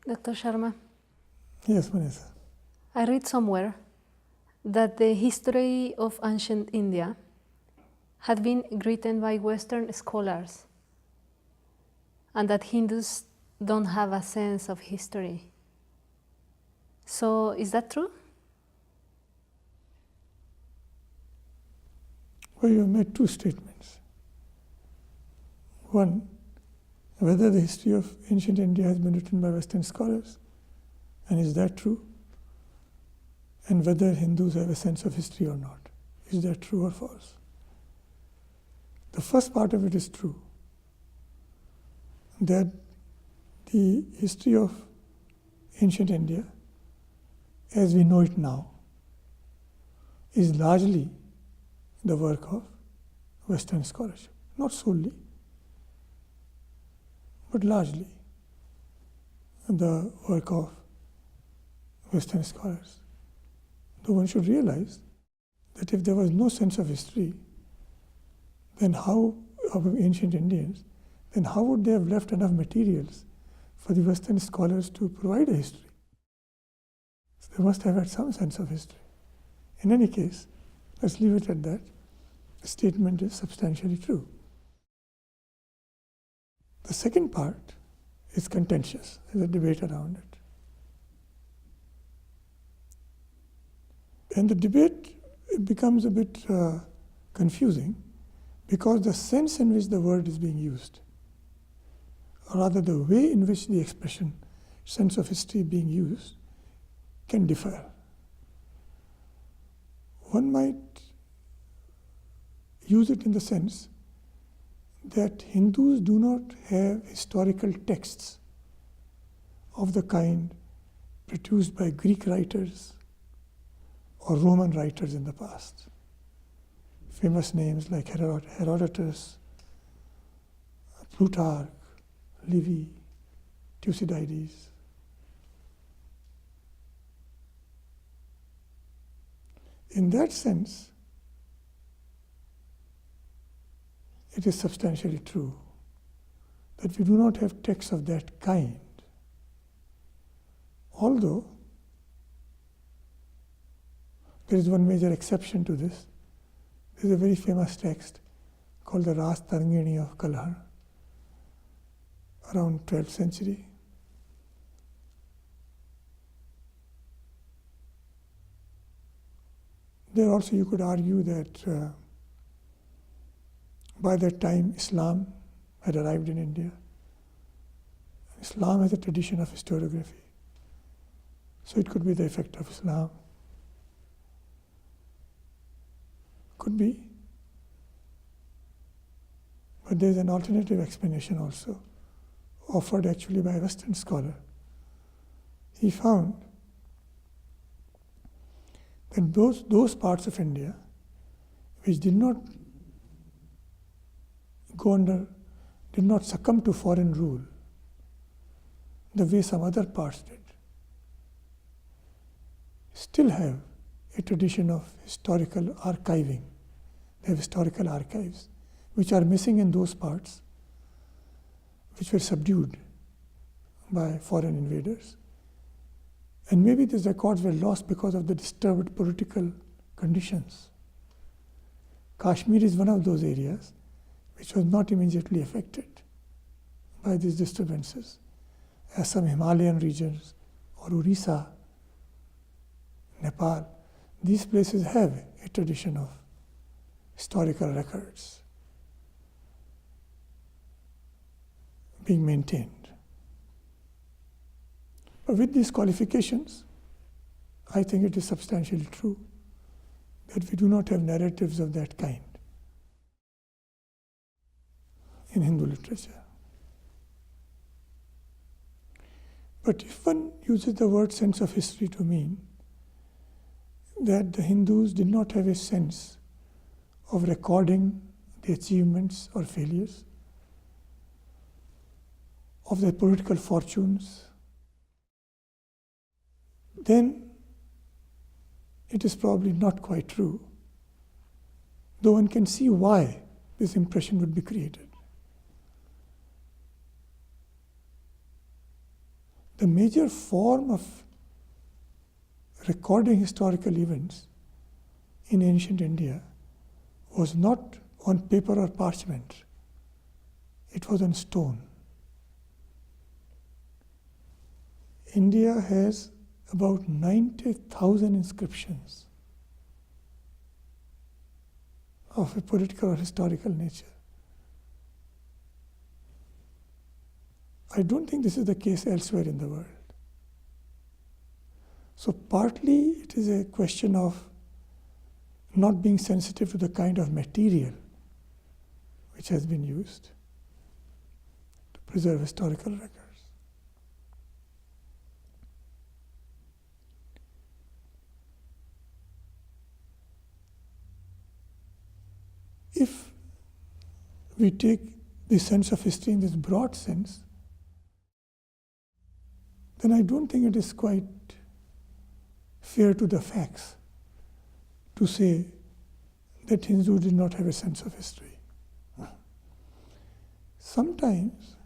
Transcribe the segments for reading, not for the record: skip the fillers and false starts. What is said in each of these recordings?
Dr. Sharma, Yes, Vanessa. I read somewhere that the history of ancient India had been written by Western scholars and that Hindus don't have a sense of history. So, is that true? Well, you have made two statements. One, whether the history of ancient India has been written by Western scholars, and is that true? And whether Hindus have a sense of history or not. Is that true or false? The first part of it is true, that the history of ancient India, as we know it now, is largely the work of Western scholarship. Not solely, but largely the work of Western scholars. Though one should realize that if there was no sense of history, then how, of ancient Indians, then how would they have left enough materials for the Western scholars to provide a history? So they must have had some sense of history. In any case, let's leave it at that. The statement is substantially true. The second part is contentious. There's a debate around it. And the debate becomes a bit confusing because the sense in which the word is being used, or rather the way in which the expression sense of history being used, can differ. One might use it in the sense that Hindus do not have historical texts of the kind produced by Greek writers or Roman writers in the past. Famous names like Herodotus, Plutarch, Livy, Thucydides. In that sense, it is substantially true that we do not have texts of that kind. Although there is one major exception to this. There is a very famous text called the Ras Tarangini of Kalhar, around 12th century. There also you could argue that by that time Islam had arrived in India. Islam has a tradition of historiography. So it could be the effect of Islam. Could be. But there is an alternative explanation also, offered actually by a Western scholar. He found that those parts of India which did not succumb to foreign rule the way some other parts did, still have a tradition of historical archiving. They have historical archives which are missing in those parts which were subdued by foreign invaders. And maybe these records were lost because of the disturbed political conditions. Kashmir is one of those areas which was not immediately affected by these disturbances, as some Himalayan regions or Orissa, Nepal. These places have a tradition of historical records being maintained. But with these qualifications, I think it is substantially true that we do not have narratives of that kind in Hindu literature. But if one uses the word sense of history to mean that the Hindus did not have a sense of recording the achievements or failures, of their political fortunes, then it is probably not quite true, though one can see why this impression would be created. the major form of recording historical events in ancient India was not on paper or parchment, it was on stone. India has about 90,000 inscriptions of a political or historical nature. I don't think this is the case elsewhere in the world. So partly it is a question of not being sensitive to the kind of material which has been used to preserve historical records. If we take the sense of history in this broad sense, then I don't think it is quite fair to the facts to say that Hindus did not have a sense of history. Sometimes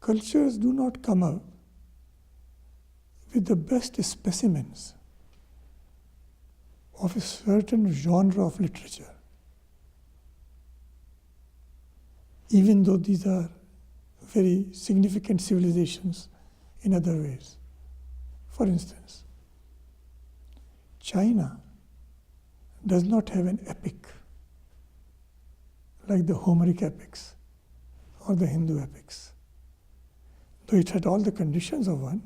cultures do not come up with the best specimens of a certain genre of literature, even though these are very significant civilizations in other ways. For instance, China does not have an epic like the Homeric epics or the Hindu epics. Though it had all the conditions of one,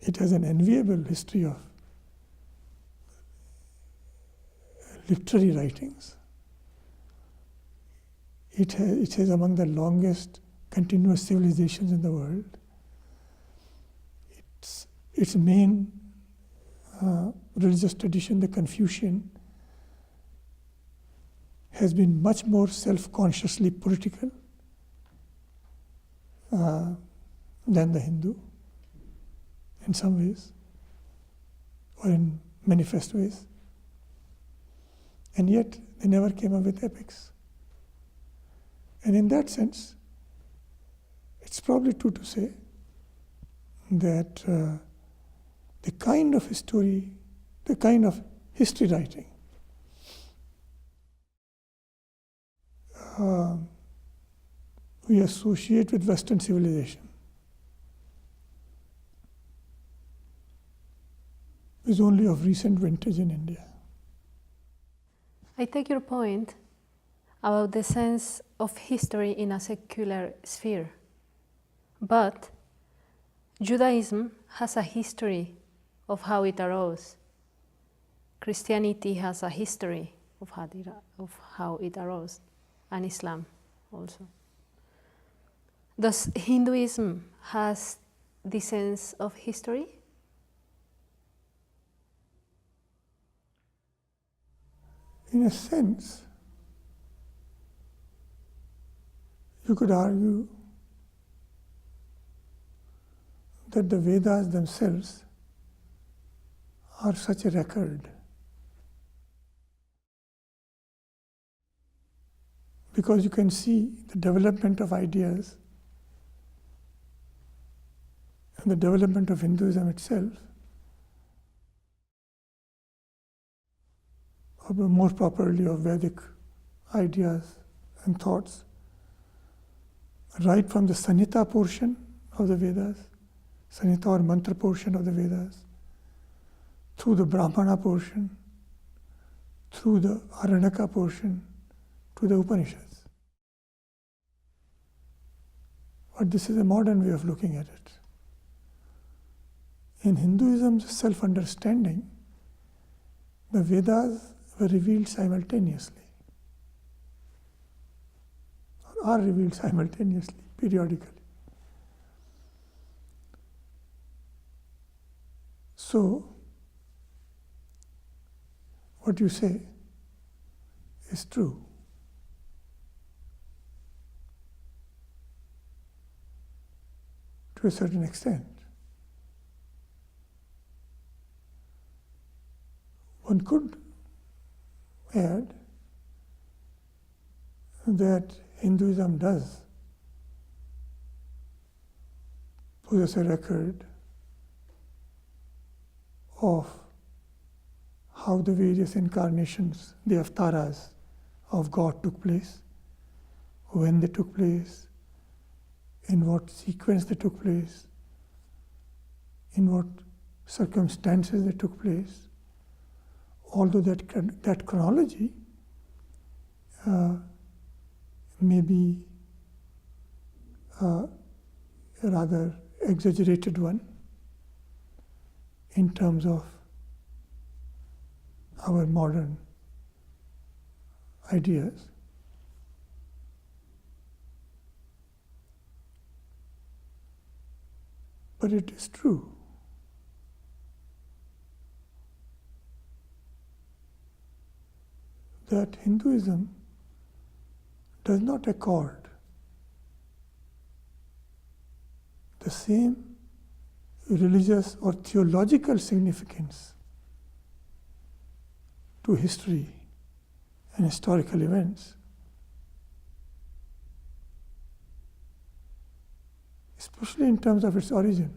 it has an enviable history of literary writings. It has among the longest continuous civilizations in the world. Its main religious tradition, the Confucian, has been much more self-consciously political than the Hindu in some ways, or in manifest ways. And yet, they never came up with epics. And in that sense, it's probably true to say that the kind of history, the kind of history writing we associate with Western civilization is only of recent vintage in India. I take your point about the sense of history in a secular sphere. But Judaism has a history of how it arose. Christianity has a history of how it arose, and Islam also. Does Hinduism has this sense of history? In a sense, you could argue that the Vedas themselves are such a record, because you can see the development of ideas and the development of Hinduism itself, or more properly of Vedic ideas and thoughts, right from the Sanhita portion of the Vedas, Sanhita or mantra portion of the Vedas, through the Brahmana portion, through the Aranyaka portion, to the Upanishads. But this is a modern way of looking at it. In Hinduism's self-understanding, the Vedas were revealed simultaneously, or are revealed simultaneously, periodically. So, what you say is true. To a certain extent. One could add that Hinduism does possess a record of how the various incarnations, the avtaras of God took place, when they took place, in what sequence they took place, in what circumstances they took place. Although that chronology may be a rather exaggerated one in terms of our modern ideas. But it is true that Hinduism does not accord the same religious or theological significance to history and historical events, especially in terms of its origin.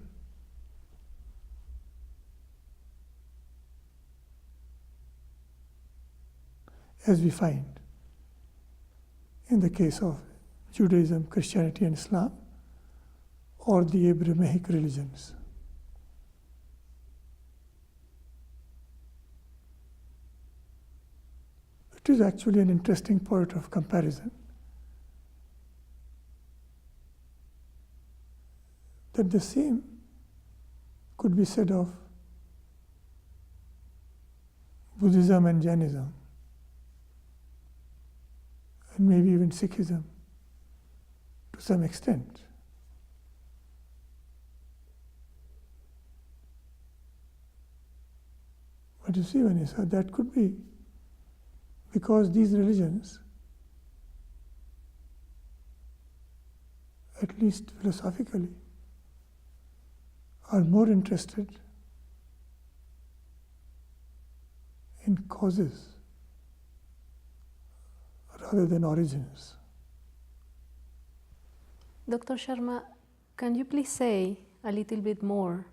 As we find in the case of Judaism, Christianity, and Islam, or the Abrahamic religions. It is actually an interesting point of comparison that the same could be said of Buddhism and Jainism, and maybe even Sikhism to some extent. But you see, when you said that could be because these religions, at least philosophically, are more interested in causes rather than origins. Dr. Sharma, can you please say a little bit more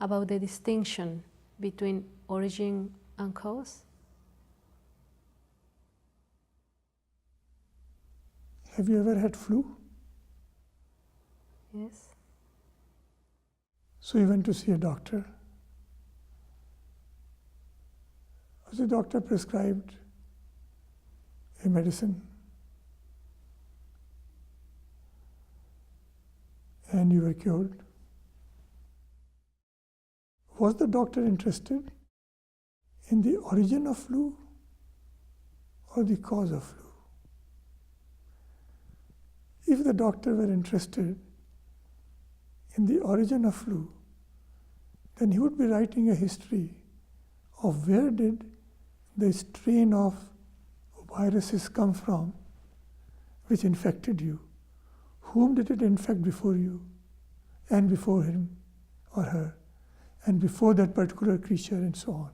about the distinction between origin and cause? Have you ever had flu? Yes. So you went to see a doctor. Was the doctor prescribed a medicine? And you were cured? Was the doctor interested in the origin of flu or the cause of flu? If the doctor were interested in the origin of flu, then he would be writing a history of where did the strain of viruses come from which infected you, whom did it infect before you and before him or her, and before that particular creature, and so on.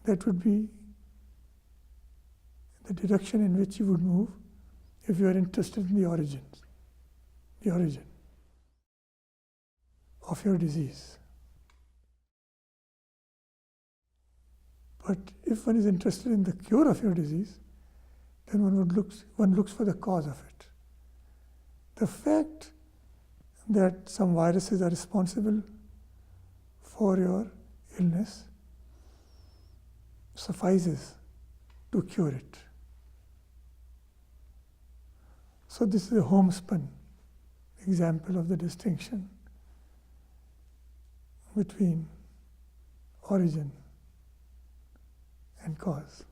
That would be the direction in which you would move if you are interested in the origin of your disease. But if one is interested in the cure of your disease, then one looks for the cause of it. The fact that some viruses are responsible for your illness suffices to cure it. So this is a homespun example of the distinction between origin and cause.